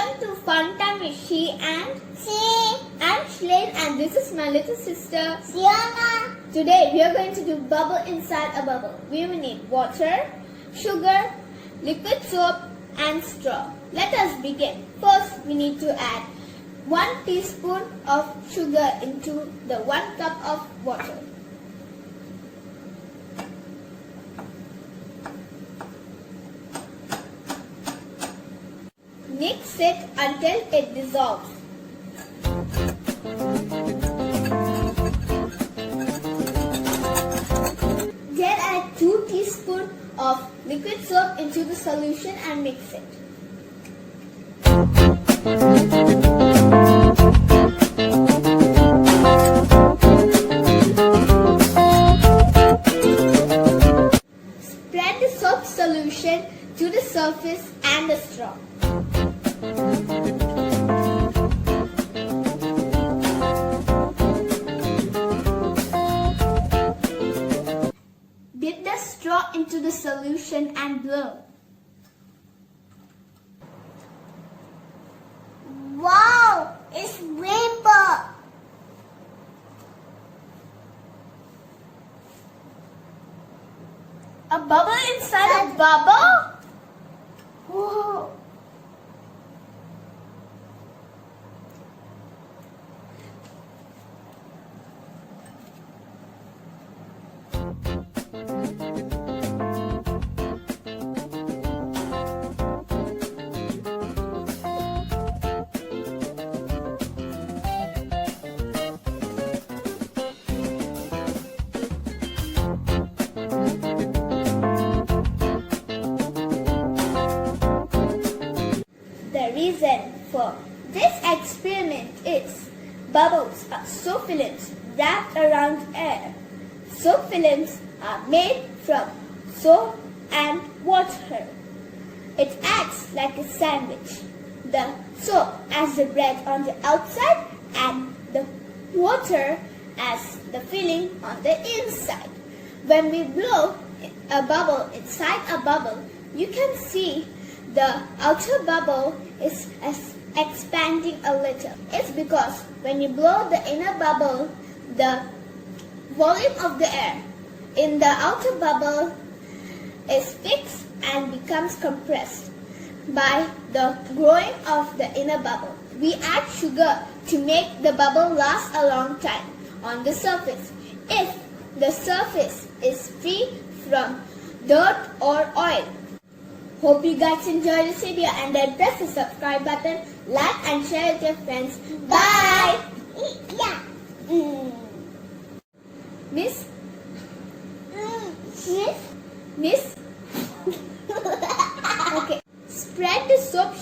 going to fun time with she and I'm Shlain and this is my little sister Fiona. Today we are going to do bubble inside a bubble. We will need water, sugar, liquid soap and straw. Let us begin. First we need to add 1 teaspoon of sugar into the 1 cup of water. Mix it until it dissolves. Then add 2 teaspoons of liquid soap into the solution and mix it. Spread the soap solution to the surface and the straw. Dip the straw into the solution and blow. Wow, it's rainbow. A bubble inside a bubble? Whoa. The reason for this experiment is bubbles are soap films wrapped around air. Soap films are made from soap and water. It acts like a sandwich. The soap as the bread on the outside and the water as the filling on the inside. When we blow a bubble inside a bubble, you can see the outer bubble is expanding a little. It's because when you blow the inner bubble, the volume of the air in the outer bubble is fixed and becomes compressed by the growing of the inner bubble. We add sugar to make the bubble last a long time on the surface. If the surface is free from dirt or oil. Hope you guys enjoyed this video and then press the subscribe button, like and share with your friends. Bye! Yeah. Miss? Miss? Miss? Okay. Spread the soap